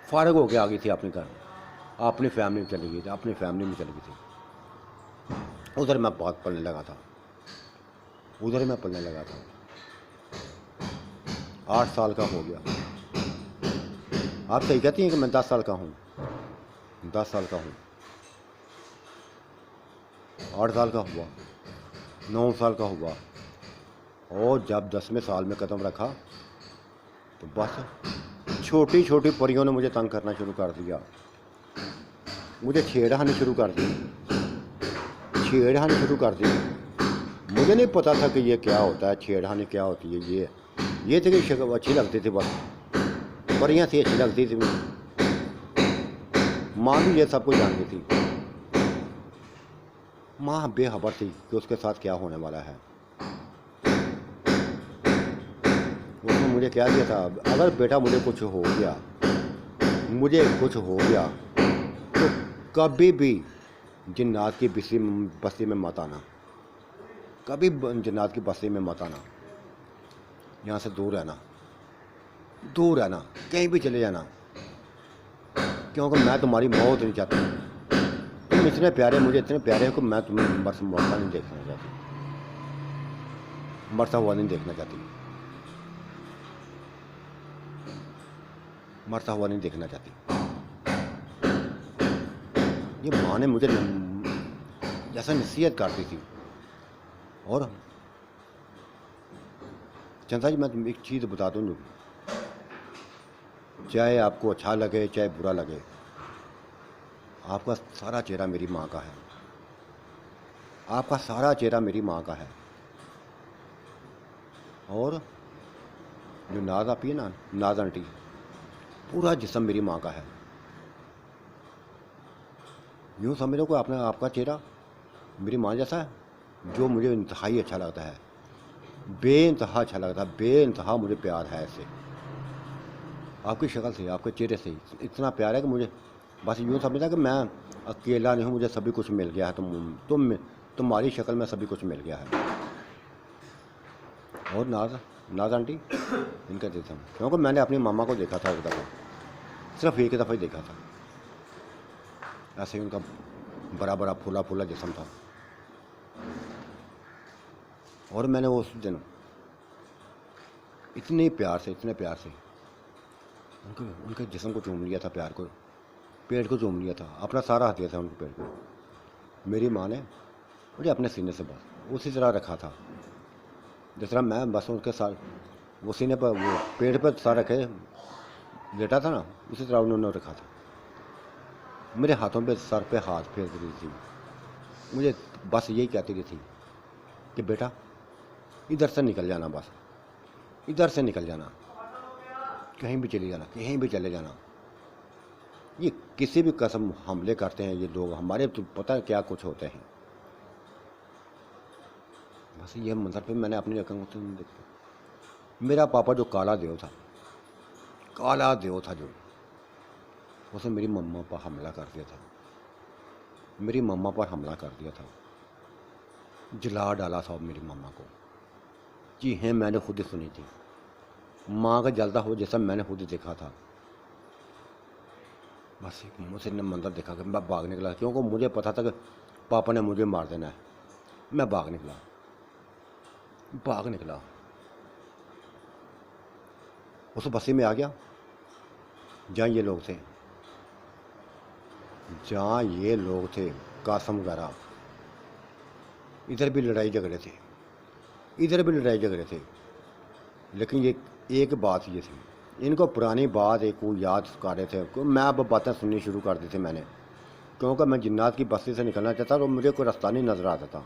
फारग होके आ गई थी अपने घर, अपनी फैमिली में चली गई थी, अपनी फैमिली में चली गई थी। उधर मैं बहुत पढ़ने लगा था, उधर मैं पढ़ने लगा था। 8 साल का हो गया। आप सही कहती हैं कि मैं 10 साल का हूँ, 10 साल का हूँ। 8 साल का हुआ, 9 साल का हुआ, और जब 10वें साल में कदम रखा तो बस छोटी छोटी परियों ने मुझे तंग करना शुरू कर दिया, मुझे छेड़खानी शुरू कर दी, छेड़खानी शुरू कर दी। मुझे नहीं पता था कि ये क्या होता है, छेड़खानी क्या होती है। ये थी कि शक्ल अच्छी लगती थी, बस परियां थी, अच्छी लगती थी। माँ भी ये सब कुछ जानती थी। माँ बेखबर थी कि उसके साथ क्या होने वाला है। उसने मुझे क्या दिया था, अगर बेटा मुझे कुछ हो गया, तो कभी भी जिन्नात की बस्ती में मत आना, कभी जिन्नात की बस्ती में मत आना। यहाँ से दूर रहना, कहीं भी चले जाना, क्योंकि मैं तुम्हारी मौत नहीं चाहता। तुम इतने प्यारे, मुझे इतने प्यारे हो कि मैं तुम्हें मरता नहीं देखना चाहती, मरता हुआ नहीं देखना चाहती, मरता हुआ नहीं देखना चाहती। ये माँ ने मुझे जैसा नसीहत करती थी। और चंदा जी, मैं तुम्हें एक चीज़ बता दूँ, चाहे आपको अच्छा लगे चाहे बुरा लगे, आपका सारा चेहरा मेरी माँ का है, आपका सारा चेहरा मेरी माँ का है। और जो नाज आपी है ना, नाज आंटी, पूरा जिस्म मेरी माँ का है। यूँ समझो कि आपने आपका चेहरा मेरी माँ जैसा है, जो मुझे इंतहाई अच्छा लगता है, बेइंतहा अच्छा लगता है, बेइंतहा मुझे प्यार है इससे, आपकी शक्ल से, आपके चेहरे से इतना प्यार है कि मुझे बस यूँ समझता कि मैं अकेला नहीं हूँ, मुझे सभी कुछ मिल गया है। तुम्हारी शक्ल में सभी कुछ मिल गया है। और नाज आंटी, इनका जिस्म, क्योंकि मैंने अपनी मामा को देखा था एक दफ़ा, सिर्फ एक दफ़ा ही देखा था। ऐसे ही उनका बड़ा बड़ा फूला फूला जिस्म था। और मैंने उस दिन इतने प्यार से उनके जिस्म को चूम लिया था, प्यार को, पेट को चूम लिया था, अपना सारा हाथ दिया था उनके पेट को। मेरी माँ ने मुझे अपने सीने से बस उसी तरह रखा था जिस तरह मैं बस उनके साथ वो सीने पर, वो पेट पर सार रखे लेटा था ना, उसी तरह उन्होंने रखा था। मेरे हाथों पे, सर पे हाथ फेर रही थी, मुझे बस यही कहती रही थी कि बेटा इधर से निकल जाना, बस इधर से निकल जाना, कहीं भी चले जाना, कहीं भी चले जाना। ये किसी भी कसम हमले करते हैं ये लोग हमारे, तो पता है क्या कुछ होते हैं। बस ये मंजर पे मैंने अपनी आंखों से देखा। मेरा पापा जो काला देव था जो, उसने मेरी मम्मा पर हमला कर दिया था, मेरी मम्मा पर हमला कर दिया था, जला डाला था मेरी मम्मा को। जी हैं, मैंने खुद ही सुनी थी, माँ का जलता हो जैसा मैंने खुद ही देखा था। बस मुझसे ने मंजर देखा कि मैं भाग निकला, क्योंकि मुझे पता था कि पापा ने मुझे मार देना है। मैं भाग निकला, उस बस्ती में आ गया जहाँ ये लोग थे, कासम वगैरह। इधर भी लड़ाई झगड़े थे, लेकिन ये एक बात ये थी, इनको पुरानी बात एक वो याद कर रहे थे। मैं अब बातें सुननी शुरू कर दी थी मैंने, क्योंकि मैं जिन्नात की बस्ती से निकलना चाहता और मुझे कोई रास्ता नहीं नज़र आता था।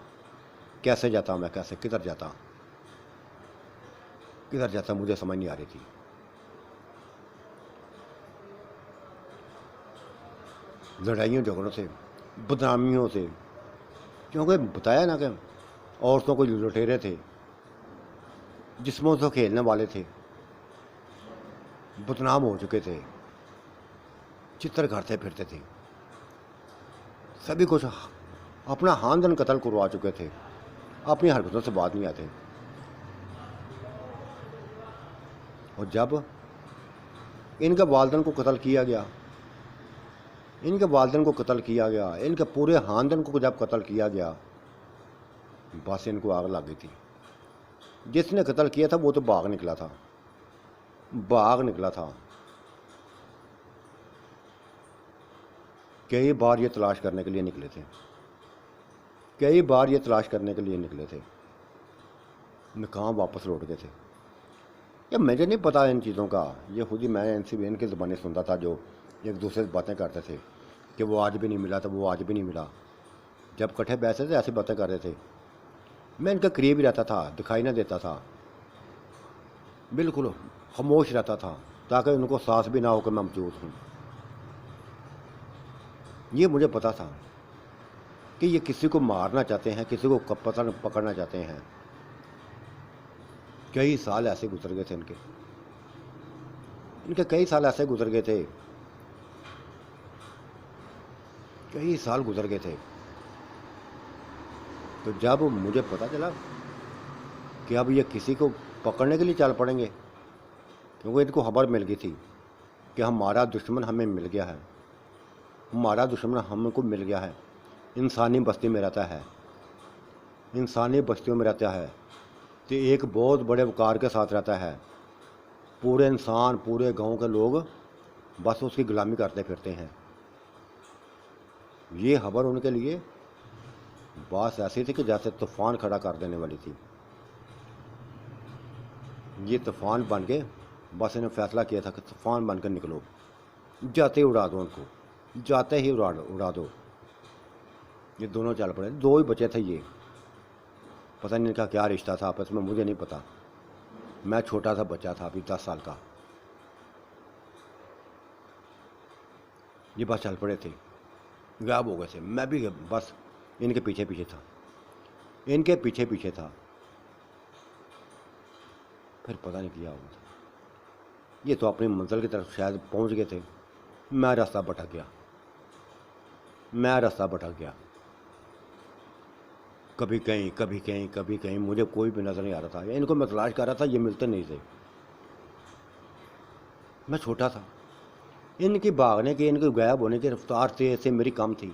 कैसे जाता मैं, किधर जाता मुझे समझ नहीं आ रही थी। लड़ाइयों झगड़ों से, बदनामियों से, क्योंकि बताया ना कि औरतों को लुटेरे थे, जिस्मों से खेलने वाले थे, बदनाम हो चुके थे, चित्र करते फिरते थे, सभी कुछ अपना खानदान कत्ल करवा चुके थे, अपनी हरकतों से बात नहीं आते। और जब इनके वालिदैन को कत्ल किया गया, इनके पूरे खानदान को जब कत्ल किया गया, बस इनको आग लग गई थी। जिसने कत्ल किया था वो तो भाग निकला था। कई बार ये तलाश करने के लिए निकले थे, नाकाम वापस लौट गए थे। या मुझे नहीं पता इन चीज़ों का, ये खुद ही मैं इनकी ज़बानी सुनता था, जो एक दूसरे से बातें करते थे कि वो आज भी नहीं मिला था, वो आज भी नहीं मिला। जब इकट्ठे बैठे थे ऐसी बातें कर रहे थे, मैं इनके करीब ही रहता था, दिखाई ना देता था, बिल्कुल खामोश रहता था, ताकि उनको सांस भी ना हो कि मैं मौजूद हूँ। ये मुझे पता था कि ये किसी को मारना चाहते हैं, किसी को पकड़ना चाहते हैं, कई साल ऐसे गुजर गए थे इनके इनके कई साल ऐसे गुजर गए थे, कई साल गुजर गए थे। तो जब मुझे पता चला कि अब ये किसी को पकड़ने के लिए चल पड़ेंगे, क्योंकि इनको खबर मिल गई थी कि हमारा दुश्मन हमें मिल गया है, हमारा दुश्मन हमको मिल गया है, इंसानी बस्ती में रहता है, इंसानी बस्तियों में रहता है, तो एक बहुत बड़े वकार के साथ रहता है। पूरे इंसान, पूरे गांव के लोग बस उसकी गुलामी करते फिरते हैं। ये खबर उनके लिए बात ऐसी थी कि जैसे तूफान खड़ा कर देने वाली थी। ये तूफान बन के बस इन्हें फैसला किया था कि तूफान बनकर निकलो, जाते ही उड़ा दो उनको, जाते ही उड़ा दो। ये दोनों चल पड़े, दो ही बचे थे ये। पता नहीं इनका क्या रिश्ता था आपस में, मुझे नहीं पता। मैं छोटा सा बच्चा था, अभी 10 साल का। ये बस चल पड़े थे, गायब हो गए थे। मैं भी बस इनके पीछे पीछे था, इनके पीछे पीछे था। फिर पता नहीं क्या हुआ था। ये तो अपनी मंजिल की तरफ शायद पहुंच गए थे। मैं रास्ता भटक गया, मैं रास्ता भटक गया। कभी कहीं, कभी कहीं, कभी कहीं, मुझे कोई भी नज़र नहीं आ रहा था। इनको मैं तलाश कर रहा था, ये मिलते नहीं थे। मैं छोटा था, इनकी भागने की, इनके गायब होने की रफ्तार से मेरी कम थी।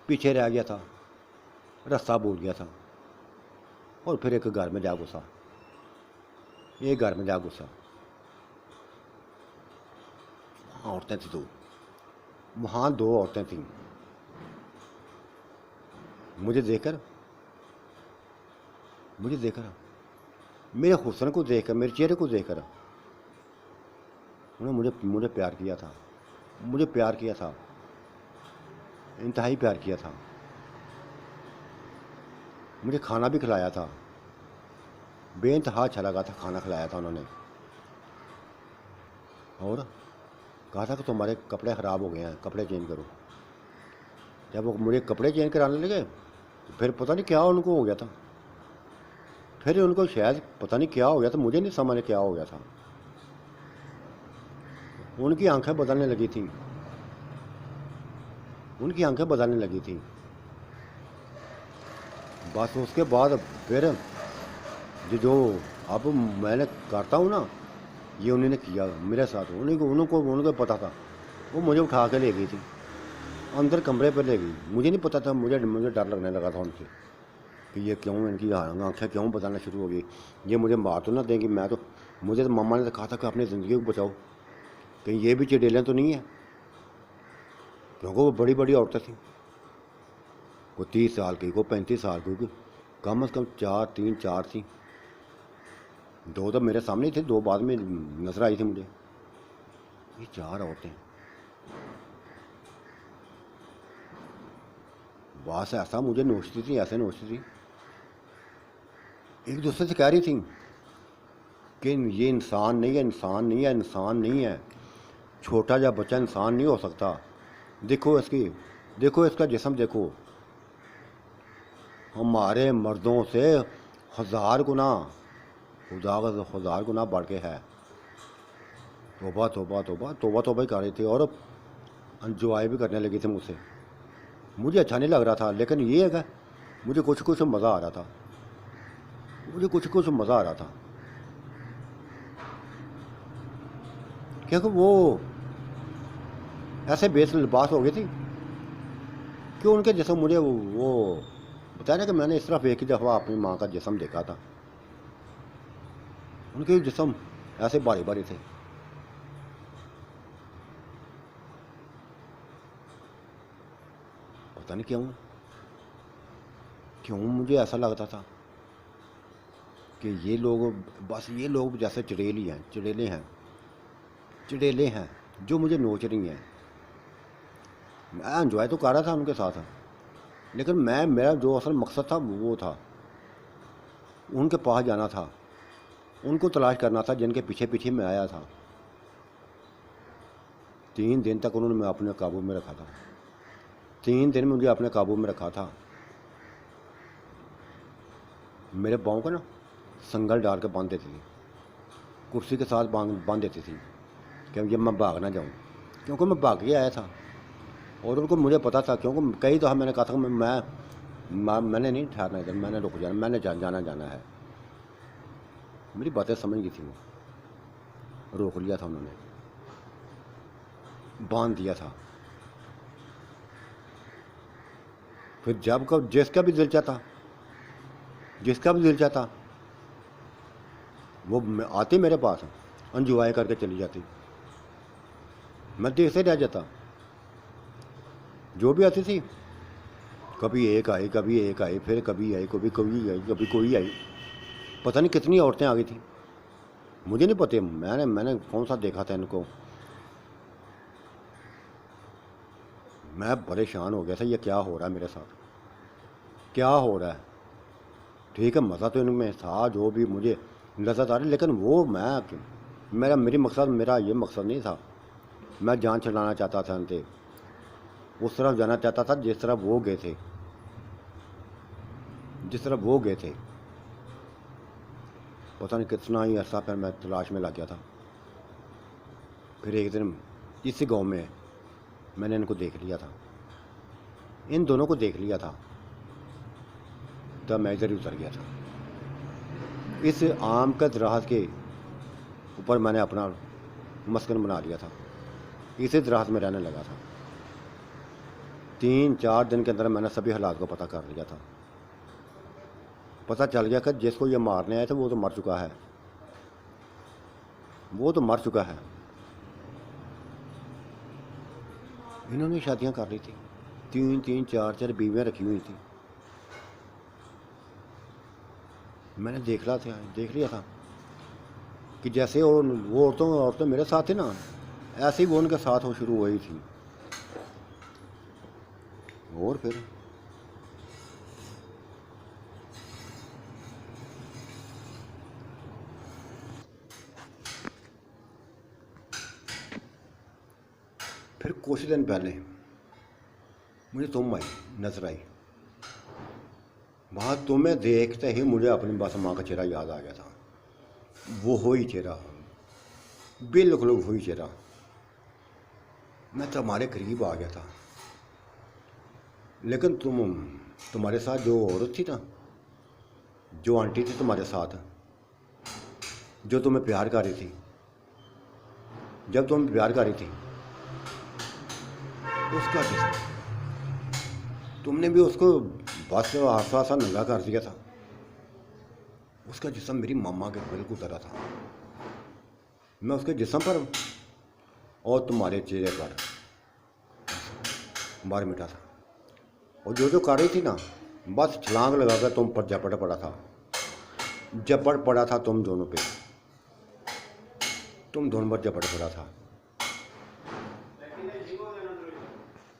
पीछे रह गया था, रास्ता भूल गया था। और फिर एक घर में जा घुसा, एक घर में जा घुसा। वहाँ औरतें थी दो, वहाँ 2 औरतें थीं। मुझे देखकर, मेरे हुस्न को देखकर, मेरे चेहरे को देखकर उन्होंने मुझे प्यार किया था, मुझे प्यार किया था, इंतहाई प्यार किया था। मुझे खाना भी खिलाया था, बेइंतहा अच्छा लगा था, खाना खिलाया था उन्होंने। और कहा था कि तुम्हारे कपड़े ख़राब हो गए हैं, कपड़े चेंज करो। जब वो मुझे कपड़े चेंज कराने लगे, फिर पता नहीं क्या उनको हो गया था। फिर उनको शायद पता नहीं क्या हो गया था, मुझे नहीं समझ क्या हो गया था। उनकी आंखें बदलने लगी थी, उनकी आंखें बदलने लगी थी। बस उसके बाद फिर जो अब मैंने करता हूँ ना, ये उन्होंने किया मेरे साथ। उनको पता था। वो मुझे उठा के ले गई थी, अंदर कमरे पर ले गई। मुझे नहीं पता था, मुझे डर लगने लगा था उनसे कि ये क्यों, इनकी आंखें क्यों बदलना शुरू हो गई, ये मुझे मार तो ना देंगी। मुझे तो मम्मा ने तो कहा था कि अपनी ज़िंदगी को बचाओ, कहीं ये भी चिड़ेलें तो नहीं है, क्योंकि वो बड़ी बड़ी औरतें थीं। कोई 30 साल की, कोई 35 साल की, कम से कम 4 थी। 2 तो मेरे सामने ही थे, 2 बाद में नजर आई थी मुझे। ये 4 औरतें बस ऐसा मुझे नोचती थी, ऐसे नोचती थी, एक दूसरे से कह रही थी कि ये इंसान नहीं है, इंसान नहीं है, इंसान नहीं है, छोटा या बच्चा इंसान नहीं हो सकता। देखो इसका जिस्म देखो, हमारे मर्दों से 1000 गुना, 1000 गुना बढ़ के है। तोबा तोबा तोबा तोबा तोबा ही कर रही थी, और एंजॉय भी करने लगी थी मुझसे। मुझे अच्छा नहीं लग रहा था, लेकिन ये है कि मुझे कुछ मज़ा आ रहा था, मुझे कुछ मज़ा आ रहा था, क्योंकि वो ऐसे बेस लिबास हो गई थी कि उनके जिस्म मुझे वो बताया ना कि मैंने इस तरफ एक ही दफ़ा अपनी माँ का जिस्म देखा था। उनके जिस्म ऐसे भारी भारी थे। पता नहीं क्यों मुझे ऐसा लगता था कि ये लोग जैसे चिड़ेले हैं जो मुझे नोच रही हैं। मैं एंजॉय तो कर रहा था उनके साथ, लेकिन मेरा जो असल मकसद था वो था उनके पास जाना था, उनको तलाश करना था जिनके पीछे पीछे मैं आया था। 3 दिन तक उन्होंने मैं अपने काबू में रखा था, 3 दिन मुझे अपने काबू में रखा था। मेरे पाँव को ना संगल डाल के बांध देती थी, कुर्सी के साथ बांध देती थी कि जब मैं भाग ना जाऊँ, क्योंकि मैं भाग के आया था। और उनको मुझे पता था, क्योंकि कई दफ़ा मैंने कहा था मैंने नहीं ठहरना इधर, मैंने रुक जाना, मैंने जाना है। मेरी बातें समझ गई थी, वो रोक लिया था उन्होंने, बांध दिया था। फिर जब कब जिसका भी दिल चाहता वो आती मेरे पास, एंजॉय करके चली जाती, मैं देखते रह जाता। जो भी आती थी, कभी एक आई, फिर कभी आई, कभी कोई आई, पता नहीं कितनी औरतें आ गई थी, मुझे नहीं पता। मैंने कौन सा देखा था इनको। मैं परेशान हो गया था, ये क्या हो रहा है मेरे साथ, क्या हो रहा है। ठीक है, मज़ा तो इनमें था, जो भी मुझे लज्जत आ रही, लेकिन वो मेरा ये मकसद नहीं था। मैं जान छुड़ाना चाहता था इनसे, उस तरफ जाना चाहता था जिस तरफ वो गए थे। पता नहीं कितना ही अर्सा फिर मैं तलाश में लग गया था। फिर एक दिन इसी गांव में मैंने इनको देख लिया था, इन दोनों को देख लिया था, तब मैं इधर ही उतर गया था। इस आम का दराज के ऊपर मैंने अपना मस्कन बना लिया था, इसी दराज में रहने लगा था। 3-4 दिन के अंदर मैंने सभी हालात को पता कर लिया था। पता चल गया कि जिसको ये मारने आए थे वो तो मर चुका है। इन्होंने शादियां कर ली थी, 3-3, 4-4 बीवियां रखी हुई थी। मैंने देख लिया था कि जैसे वो औरतें मेरे साथ थी ना, ऐसे ही वो उनके साथ हो शुरू हुई थी। और फिर कुछ दिन पहले मुझे तुम नजर आई। वहाँ तुम्हें देखते ही मुझे अपनी बस माँ का चेहरा याद आ गया था। वो वही चेहरा, बिल्कुल वही चेहरा। मैं तुम्हारे करीब आ गया था, लेकिन तुम्हारे साथ जो औरत थी ना, जो आंटी थी तुम्हारे साथ, जो तुम्हें प्यार कर रही थी, जब तुम प्यार कर रही थी, उसका जिस्म, तुमने भी उसको बस आसा नंगा कर दिया था। उसका जिस्म मेरी मम्मा के बिल्कुल तरह था। मैं उसके जिस्म पर और तुम्हारे चेहरे पर मार मिटा था। और जो कर रही थी ना, बस छलांग लगा कर तुम पर झपट पड़ा था तुम दोनों पर झपट पड़ा था।